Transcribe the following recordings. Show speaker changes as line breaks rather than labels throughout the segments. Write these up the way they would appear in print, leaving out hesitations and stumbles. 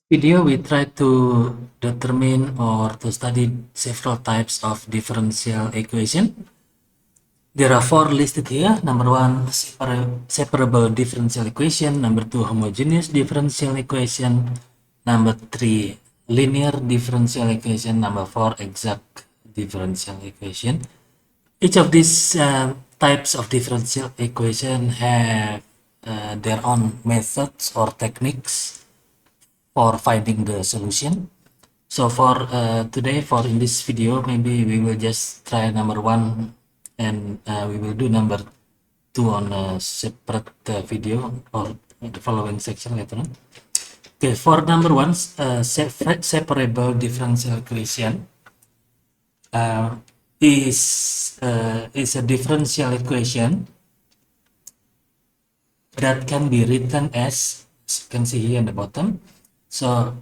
Video, we try to determine or to study several types of differential equation. There are four listed here. Number one, separable differential equation. Number two, homogeneous differential equation. Number three, linear differential equation. Number four, exact differential equation. Each of these types of differential equation have their own methods or techniques for finding the solution. So for today, for in this video, maybe we will just try number one, and we will do number two on a separate video or the following section later on. Okay, for number one, separable differential equation uh, is a differential equation that can be written as you can see here in the bottom. So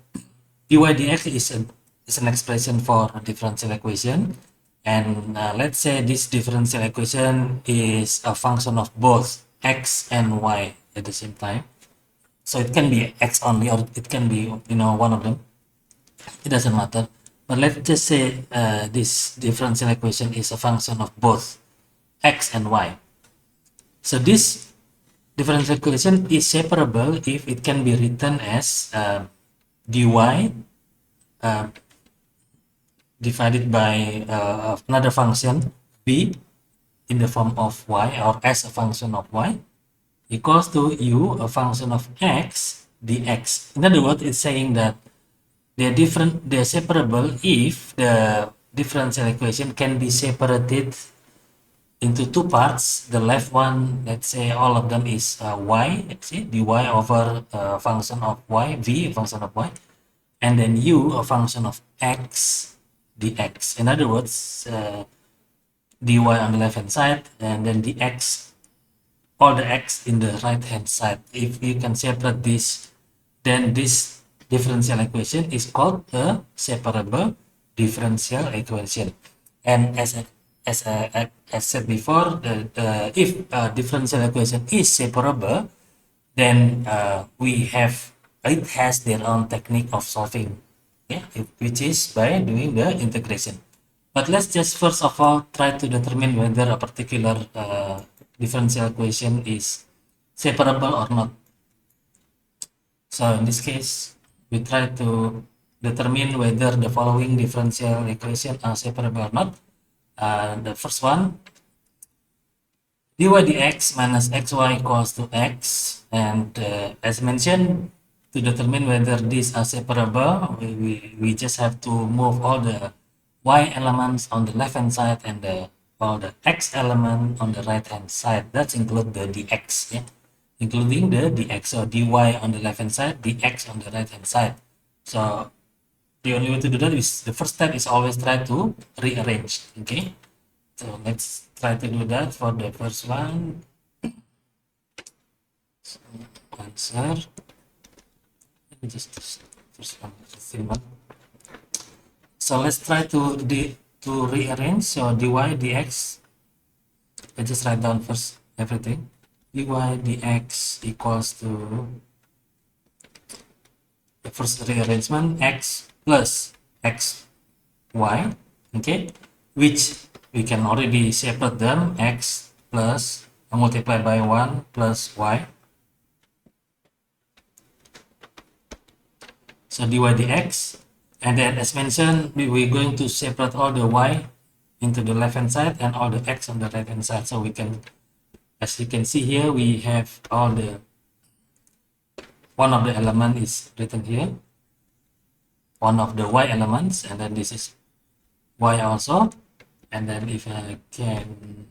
dy dx is an expression for a differential equation, and let's say this differential equation is a function of both x and y at the same time. So it can be x only, or it can be one of them. It doesn't matter. But let's just say this differential equation is a function of both x and y. So this differential equation is separable if it can be written as dy divided by another function b in the form of y, or as a function of y, equals to u, a function of x dx. In other words, it's saying that they're separable if the differential equation can be separated into two parts. The left one, let's say all of them is y, let's say dy over a function of y, v, a function of y, and then u, a function of x dx. In other words, dy on the left hand side, and then dx, all the x in the right hand side. If you can separate this, then this differential equation is called a separable differential equation. And as said before, if a differential equation is separable, then it has their own technique of solving, yeah, which is by doing the integration. But let's just first of all try to determine whether a particular differential equation is separable or not. So in this case, we try to determine whether the following differential equation are separable or not. The first one, dy dx minus xy equals to x, and as mentioned, to determine whether these are separable, we just have to move all the y elements on the left hand side and all the x element on the right hand side. That's include the dx, yeah? Including the dx, so dy on the left hand side, dx on the right hand side. So the only way to do that is, the first step is always try to rearrange. Okay, so let's try to do that for the first one. So, answer. Let me just first one. So let's try to rearrange. So dy dx, I just write down first everything. Dy dx equals to the first rearrangement, x plus xy, okay, which we can already separate them, x plus multiply by 1 plus y. So dy dx, and then as mentioned, we're going to separate all the y into the left hand side and all the x on the right hand side. So we can, as you can see here, we have all the, one of the element is written here, one of the y elements, and then this is y also. And then if I can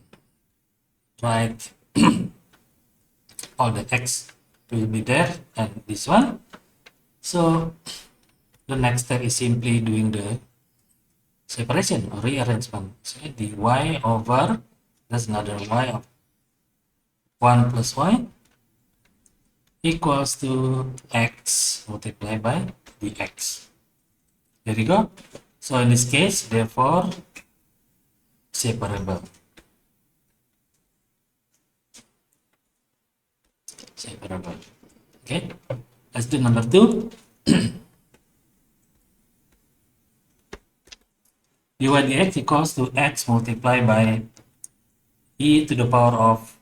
write all the x will be there, and this one. So the next step is simply doing the separation or rearrangement. So dy over, that's another y of 1 plus y equals to x multiplied by dx. There you go. So in this case, therefore, separable. Separable. Okay, let's do number 2. dy dx equals to x multiplied by e to the power of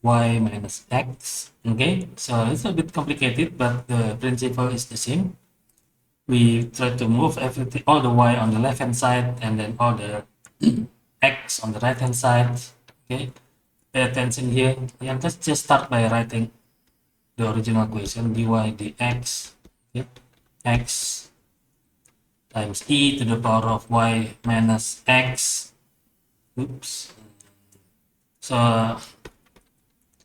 y minus x. Okay, so it's a bit complicated, but the principle is the same. We try to move everything, all the y on the left hand side, and then all the x on the right hand side. Okay, pay attention here. And let's just start by writing the original equation: dy dx, okay, x times e to the power of y minus x. Oops. So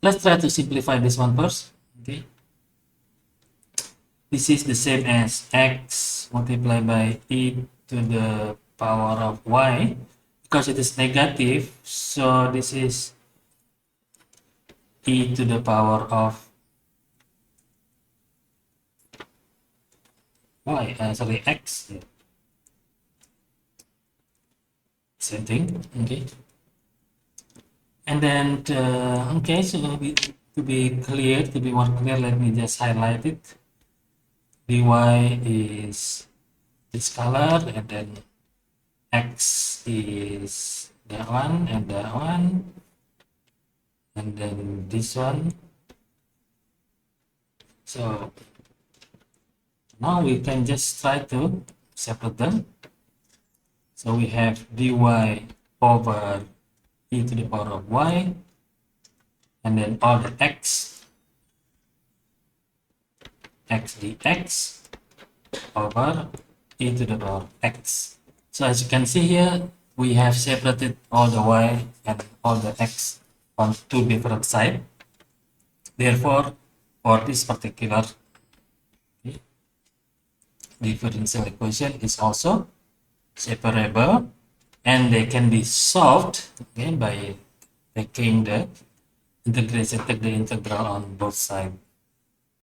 let's try to simplify this one first. Okay, this is the same as x multiplied by e to the power of y. Because it is negative, so this is e to the power of y, sorry, x. Same thing. Okay. And then, okay, so to be clear, to be more clear, let me just highlight it. dy is this color, and then x is that one, and that one, and then this one. So now we can just try to separate them. So we have dy over e to the power of y, and then all the x dx over e to the power of x. So as you can see here, we have separated all the y and all the x on two different sides. Therefore, for this particular differential equation is also separable, and they can be solved, okay, by taking the integration, take the integral on both sides.